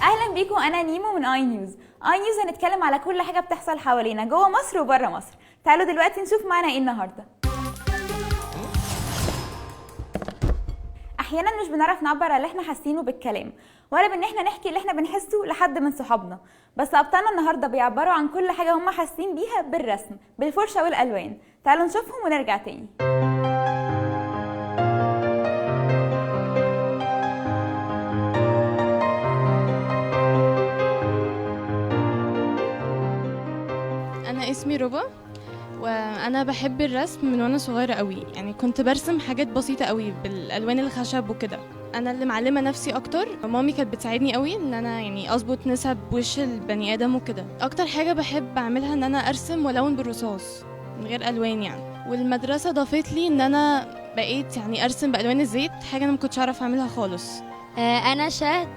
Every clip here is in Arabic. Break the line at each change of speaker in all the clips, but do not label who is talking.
اهلا بيكم، انا نيمو من اي نيوز. اي نيوز هنتكلم على كل حاجه بتحصل حوالينا جوه مصر وبره مصر. تعالوا دلوقتي نشوف معانا ايه النهارده. احيانا مش بنعرف نعبر عن اللي احنا حاسينه بالكلام، ولا بان احنا نحكي اللي احنا بنحسه لحد من صحابنا، بس ابطالنا النهارده بيعبروا عن كل حاجه هم حاسين بيها بالرسم، بالفرشه والالوان. تعالوا نشوفهم ونرجع تاني.
أنا اسمي ربا، وأنا بحب الرسم من وأنا صغيرة قوي. يعني كنت برسم حاجات بسيطة قوي بالألوان الخشب وكده. أنا اللي معلمة نفسي أكتر. مامي كانت بتساعدني قوي إن أنا يعني أظبط نسب وش البني آدم وكده. أكتر حاجة بحب أعملها إن أنا أرسم وألون بالرصاص من غير ألوان يعني. والمدرسة ضافت لي إن أنا بقيت يعني أرسم بألوان الزيت، حاجة أنا مكنتش أعرف أعملها خالص.
انا شهد.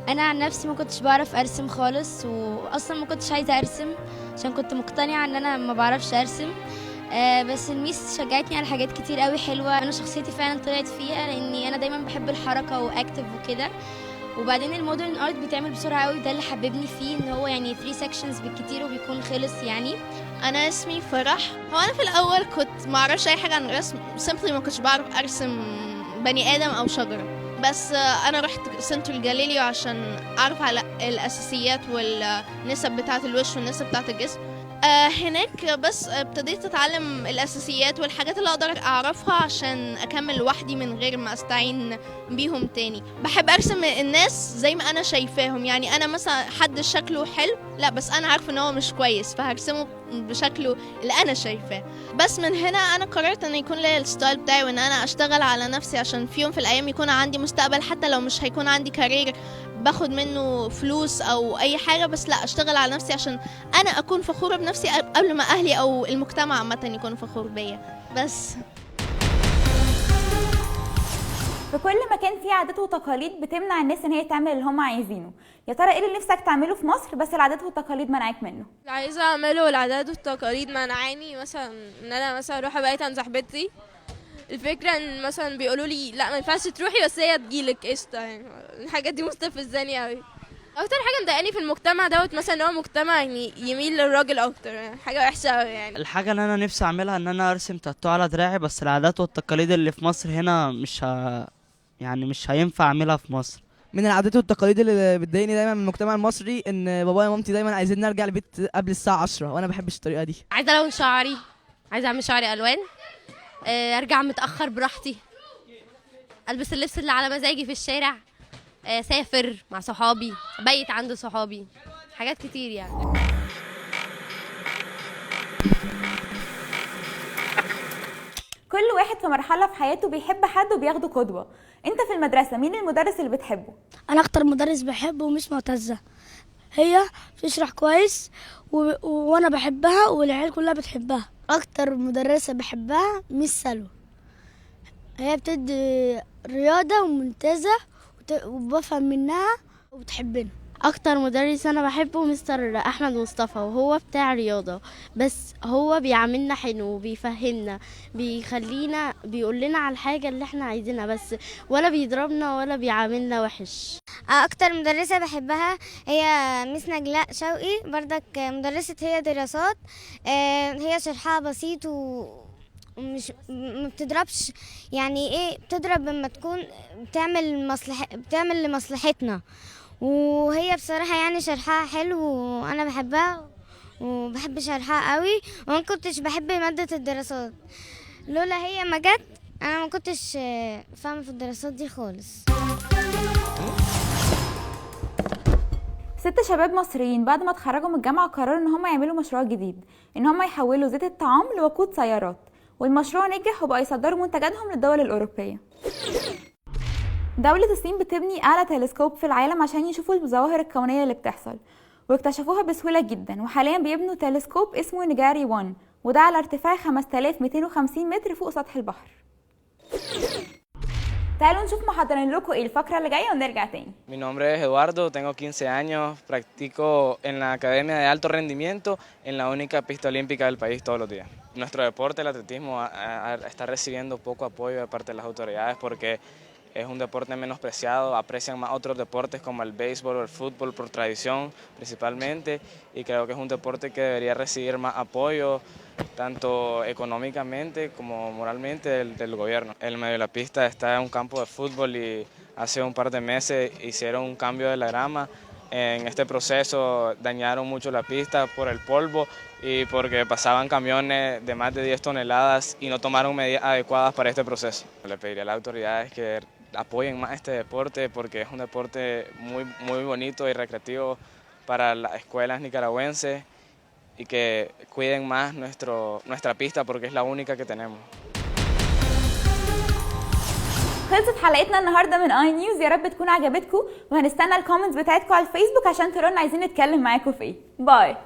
انا عن نفسي ما كنتش بعرف ارسم خالص، واصلا ما كنتش عايزه ارسم عشان كنت مقتنعه ان انا ما بعرفش ارسم. بس الميس شجعتني على حاجات كتير قوي حلوه. انا شخصيتي فعلا طلعت فيها لاني انا دايما بحب الحركه واكتف وكده. وبعدين المودرن ارت بيتعمل بسرعه قوي، ده اللي حببني فيه، ان هو يعني 3 سيكشنز بالكتير وبيكون خلص يعني.
انا اسمي فرح. هو انا في الاول كنت ما اعرفش اي حاجه عن الرسم، سيمبلي ما كنتش بعرف ارسم بني ادم او شجره. بس انا رحت سنتر جاليليو عشان اعرف على الاساسيات والنسب بتاعه الوش والنسب بتاعه الجسم. هناك بس ابتديت اتعلم الاساسيات والحاجات اللي اقدر اعرفها عشان اكمل لوحدي من غير ما استعين بيهم تاني. بحب ارسم الناس زي ما انا شايفاهم، يعني انا مثلا حد شكله حلو، لا بس انا عارفه ان هو مش كويس فهرسمه بشكله اللي انا شايفاه. بس من هنا انا قررت ان يكون لي الستايل بتاعي، وان انا اشتغل على نفسي عشان في يوم في الايام يكون عندي مستقبل، حتى لو مش هيكون عندي كارير باخد منه فلوس او اي حاجه، بس لا اشتغل على نفسي عشان انا اكون فخوره بنفسي قبل ما اهلي او المجتمع عامه يكون فخور بيا. بس
في كل مكان فيه عادات وتقاليد بتمنع الناس ان هي تعمل اللي هم عايزينه. يا ترى ايه اللي نفسك تعمله في مصر بس العادات والتقاليد منعك منه؟
اللي عايزة اعمله العادات والتقاليد منعاني، مثلا ان انا مثلا اروح ابيت عند صاحبتي. الفكرة ان مثلا بيقولوا لي لا ما ينفعش تروحي بس هي تجيلك قشطة، يعني الحاجات دي مستفزاني قوي. اكتر حاجة مضايقاني في المجتمع دوت مثلا ان هو مجتمع يعني يميل للراجل اكتر، يعني حاجة وحشة قوي يعني.
الحاجة اللي انا نفسي اعملها ان انا ارسم تاتو على دراعي، بس العادات والتقاليد اللي في مصر هنا يعني مش هينفع اعملها في مصر.
من العادات والتقاليد اللي بتضايقني دايما من المجتمع المصري ان بابايا ومامتي دايما عايزين نرجع البيت قبل الساعه 10، وانا ما بحبش الطريقه دي.
عايزه الون شعري، عايزه اعمل شعري الوان، ارجع متاخر براحتي، البس اللبس اللي على مزاجي في الشارع، اسافر مع صحابي، ابيت عند صحابي، حاجات كتير يعني.
كل واحد في مرحله في حياته بيحب حد وبياخده قدوه. انت في المدرسه مين المدرس اللي بتحبه؟
انا اكتر مدرس بحبه مس معتزه، هي بتشرح كويس وانا بحبها والعيال كلها بتحبها. اكتر مدرسه بحبها مس سلوى، هي بتدي رياضه وممتازه وبفهم منها وبتحبنا.
اكتر مدرس انا بحبه مستر احمد مصطفى، وهو بتاع رياضه، بس هو بيعاملنا حلو وبيفهمنا، بيخلينا بيقول لنا على الحاجه اللي احنا عايزينها بس، ولا بيضربنا ولا بيعاملنا وحش.
اكتر مدرسه بحبها هي مس نجلاء شوقي، بردك مدرسه هي دراسات. هي شرحها بسيط ومش ما بتضربش، يعني ايه بتضرب لما تكون بتعمل لمصلحتنا. وهي بصراحة يعني شرحها حلو وانا بحبها وبحب شرحها قوي، وما كنتش بحب مادة الدراسات. لولا هي ما جت انا ما كنتش فاهمة في الدراسات دي خالص.
6 شباب مصريين بعد ما اتخرجوا من الجامعه قرروا ان هم يعملوا مشروع جديد، ان هم يحولوا زيت الطعام لوقود سيارات، والمشروع نجح وبقوا يصدروا منتجاتهم للدول الاوروبيه. دولة الصين بتبني أعلى تلسكوب في العالم عشان يشوفوا الظواهر الكونية اللي بتحصل، واكتشفوها بسهولة جدا، وحاليا بيبنوا تلسكوب اسمه نجاري 1، وده على ارتفاع 5250 متر فوق سطح البحر. تعالوا نشوف محضرين لكم ايه الفقرة اللي جاية ونرجع تاني.
Mi nombre es Eduardo, tengo 15 años, practico en la Academia de Alto Rendimiento, en la única pista olímpica del país todos los días. Nuestro deporte, el atletismo, está recibiendo poco apoyo de parte de las autoridades porque es un deporte menospreciado, aprecian más otros deportes como el béisbol o el fútbol por tradición principalmente, y creo que es un deporte que debería recibir más apoyo, tanto económicamente como moralmente del gobierno. El medio de la pista está en un campo de fútbol y hace un par de meses hicieron un cambio de la grama. En este proceso dañaron mucho la pista por el polvo y porque pasaban camiones de más de 10 toneladas y no tomaron medidas adecuadas para este proceso. Le pediría a las autoridades que apoyen más este deporte porque es un deporte muy bonito y recreativo para las escuelas nicaragüenses y que cuiden más nuestra pista porque es la única que tenemos.
خلصت حلقتنا النهارده من اي نيوز، يا رب تكون عجبتكم، وهنستنى الكومنتس بتاعتكم على الفيسبوك عشان تقولوا لنا عايزين نتكلم معاكم في ايه. باي.